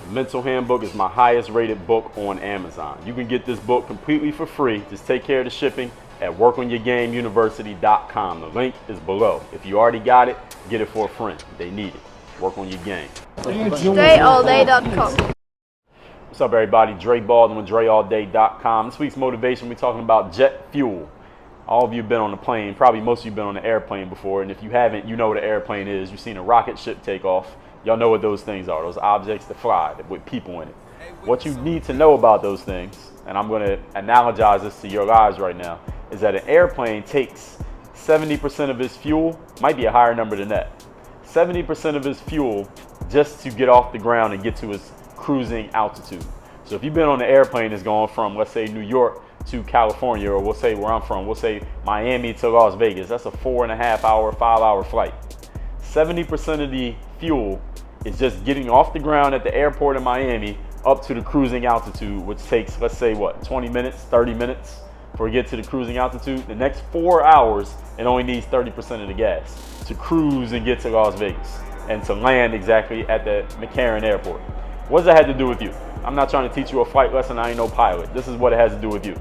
Mental Handbook is my highest rated book on Amazon. You can get this book completely for free. Just take care of the shipping at workonyourgameuniversity.com. The link is below. If you already got it, get it for a friend. They need it. Work on your game. DreAllDay.com. What's up, everybody? Dre Baldwin with DreAllDay.com. This week's motivation, we're talking about jet fuel. All of you have been on the plane. Probably most of you have been on the airplane before. And if you haven't, you know what an airplane is. You've seen a rocket ship take off. Y'all know what those things are. Those objects that fly with people in it. What you need to know about those things, and I'm going to analogize this to your lives right now, is that an airplane takes 70% of its fuel, might be a higher number than that, 70% of its fuel just to get off the ground and get to its cruising altitude. So if you've been on an airplane that's going from, let's say, New York to California, or we'll say where I'm from, we'll say Miami to Las Vegas, that's a 4.5 hour, 5 hour flight. 70% of the fuel is just getting off the ground at the airport in Miami up to the cruising altitude, which takes, let's say, what, 20 minutes, 30 minutes before we get to the cruising altitude. The next 4 hours, it only needs 30% of the gas to cruise and get to Las Vegas and to land exactly at the McCarran Airport. What does that have to do with you? I'm not trying to teach you a flight lesson. I ain't no pilot. This is what it has to do with you.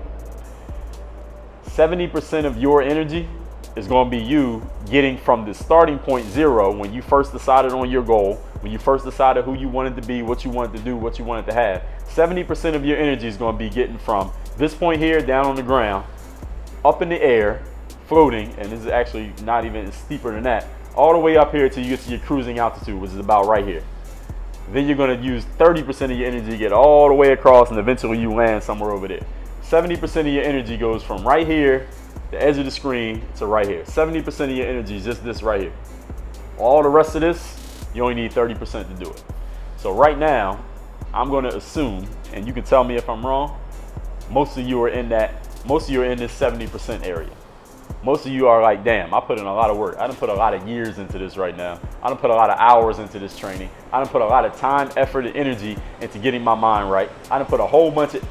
70% of your energy is going to be you getting from the starting point 0, when you first decided on your goal, when you first decided who you wanted to be, what you wanted to do, what you wanted to have. 70% of your energy is going to be getting from this point here down on the ground, up in the air, floating, and this is actually not even steeper than that, all the way up here till you get to your cruising altitude, which is about right here. Then you're going to use 30% of your energy to get all the way across, and eventually you land somewhere over there. 70% of your energy goes from right here, the edge of the screen, to right here. 70% of your energy is just this right here. All the rest of this, you only need 30% to do it. So right now, I'm going to assume, and you can tell me if I'm wrong, most of you are in this 70% area. Most of you are like, damn, I put in a lot of work. I done put a lot of years into this right now. I done put a lot of hours into this training. I done put a lot of time, effort, and energy into getting my mind right. I done put a whole bunch of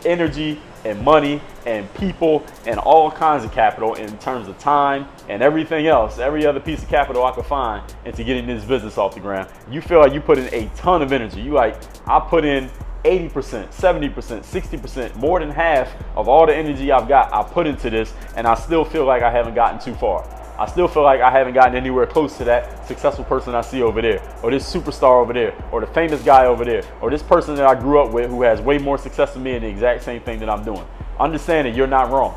energy and money and people and all kinds of capital in terms of time and everything else, every other piece of capital I could find into getting this business off the ground. You feel like you put in a ton of energy. You like, I put in 80%, 70%, 60%, more than half of all the energy I've got, I put into this, and I still feel like I haven't gotten too far. I still feel like I haven't gotten anywhere close to that successful person I see over there, or this superstar over there, or the famous guy over there, or this person that I grew up with who has way more success than me in the exact same thing that I'm doing. Understand that you're not wrong.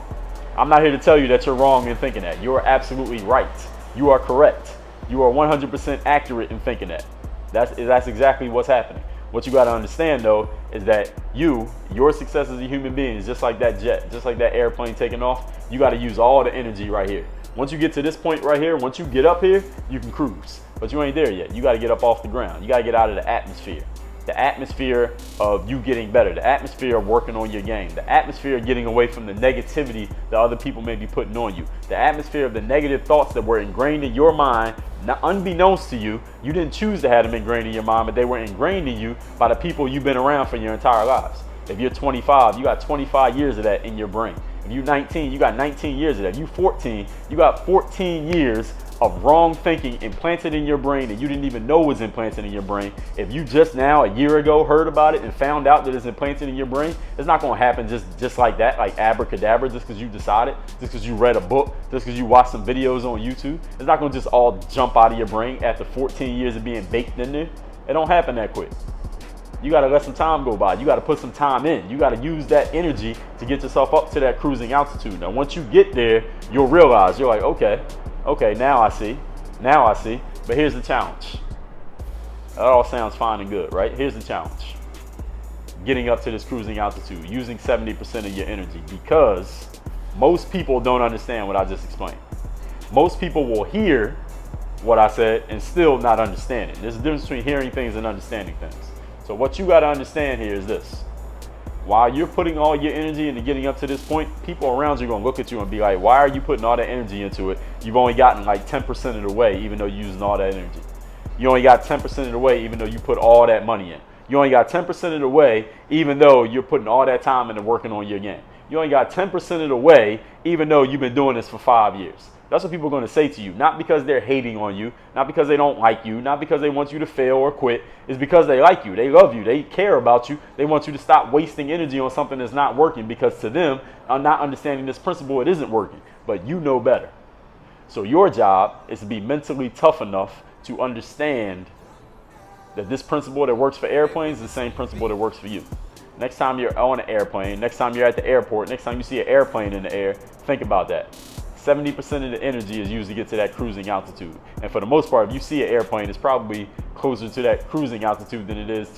I'm not here to tell you that you're wrong in thinking that. You are absolutely right. You are correct. You are 100% accurate in thinking that. That's exactly what's happening. What you got to understand, though, is that your success as a human being is just like that jet, just like that airplane taking off. You got to use all the energy right here. Once you get to this point right here, once you get up here, you can cruise. But you ain't there yet. You got to get up off the ground. You got to get out of the atmosphere. The atmosphere of you getting better. The atmosphere of working on your game. The atmosphere of getting away from the negativity that other people may be putting on you. The atmosphere of the negative thoughts that were ingrained in your mind, not unbeknownst to you. You didn't choose to have them ingrained in your mind, but they were ingrained in you by the people you've been around for your entire lives. If you're 25, you got 25 years of that in your brain. If you're 19, you got 19 years of that. If you're 14, you got 14 years of wrong thinking implanted in your brain that you didn't even know was implanted in your brain. If you just now, a year ago, heard about it and found out that it's implanted in your brain, it's not going to happen just like that, like abracadabra, just because you decided, just because you read a book, just because you watched some videos on YouTube. It's not going to just all jump out of your brain after 14 years of being baked in there. It don't happen that quick. You got to let some time go by. You got to put some time in. You got to use that energy to get yourself up to that cruising altitude. Now, once you get there, you'll realize, you're like, okay, now I see. But here's the challenge. That all sounds fine and good, right? Here's the challenge. Getting up to this cruising altitude, using 70% of your energy, because most people don't understand what I just explained. Most people will hear what I said and still not understand it. There's a difference between hearing things and understanding things. So what you got to understand here is this. While you're putting all your energy into getting up to this point, people around you are going to look at you and be like, why are you putting all that energy into it? You've only gotten like 10% of the way, even though you're using all that energy. You only got 10% of the way, even though you put all that money in. You only got 10% of the way, even though you're putting all that time into working on your game. You only got 10% of the way, even though you've been doing this for 5 years. That's what people are going to say to you. Not because they're hating on you, not because they don't like you, not because they want you to fail or quit. It's because they like you, they love you, they care about you. They want you to stop wasting energy on something that's not working, because to them, not understanding this principle, it isn't working. But you know better. So your job is to be mentally tough enough to understand that this principle that works for airplanes is the same principle that works for you. Next time you're on an airplane, next time you're at the airport, next time you see an airplane in the air, think about that. 70% of the energy is used to get to that cruising altitude. And for the most part, if you see an airplane, it's probably closer to that cruising altitude than it is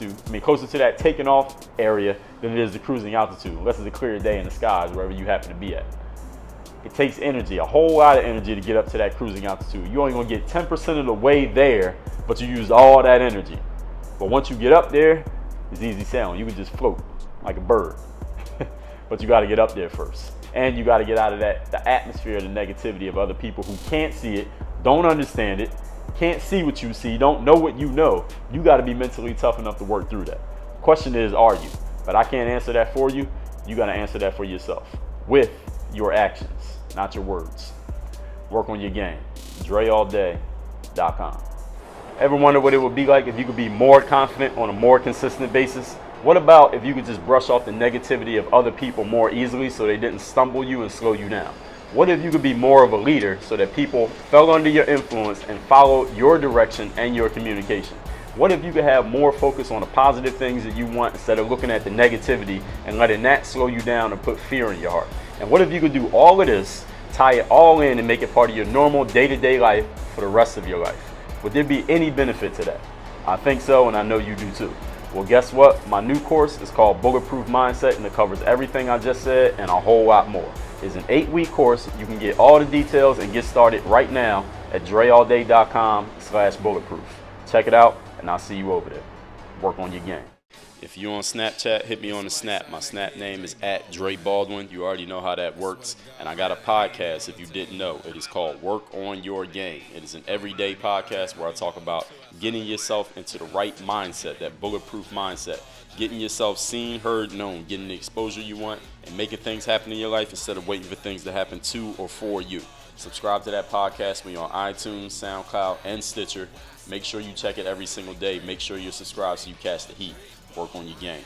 closer to that taking off area than it is the cruising altitude, unless it's a clear day in the skies, wherever you happen to be at. It takes energy, a whole lot of energy to get up to that cruising altitude. You're only gonna get 10% of the way there, but you used all that energy. But once you get up there, it's easy sailing. You can just float like a bird. But you gotta get up there first. And you gotta get out of the atmosphere of the negativity of other people who can't see it, don't understand it, can't see what you see, don't know what you know. You gotta be mentally tough enough to work through that. Question is, are you? But I can't answer that for you. You gotta answer that for yourself with your actions, not your words. Work on your game. DreAllDay.com. Ever wonder what it would be like if you could be more confident on a more consistent basis? What about if you could just brush off the negativity of other people more easily so they didn't stumble you and slow you down? What if you could be more of a leader so that people fell under your influence and followed your direction and your communication? What if you could have more focus on the positive things that you want instead of looking at the negativity and letting that slow you down and put fear in your heart? And what if you could do all of this, tie it all in, and make it part of your normal day-to-day life for the rest of your life? Would there be any benefit to that? I think so, and I know you do too. Well, guess what? My new course is called Bulletproof Mindset, and it covers everything I just said and a whole lot more. It's an 8-week course. You can get all the details and get started right now at DreAllDay.com/bulletproof. Check it out, and I'll see you over there. Work on your game. If you're on Snapchat, hit me on the Snap. My Snap name is @Dre Baldwin. You already know how that works. And I got a podcast, if you didn't know. It is called Work on Your Game. It is an everyday podcast where I talk about getting yourself into the right mindset, that bulletproof mindset. Getting yourself seen, heard, known. Getting the exposure you want and making things happen in your life instead of waiting for things to happen to or for you. Subscribe to that podcast when you're on iTunes, SoundCloud, and Stitcher. Make sure you check it every single day. Make sure you're subscribed so you catch the heat. Work on your game.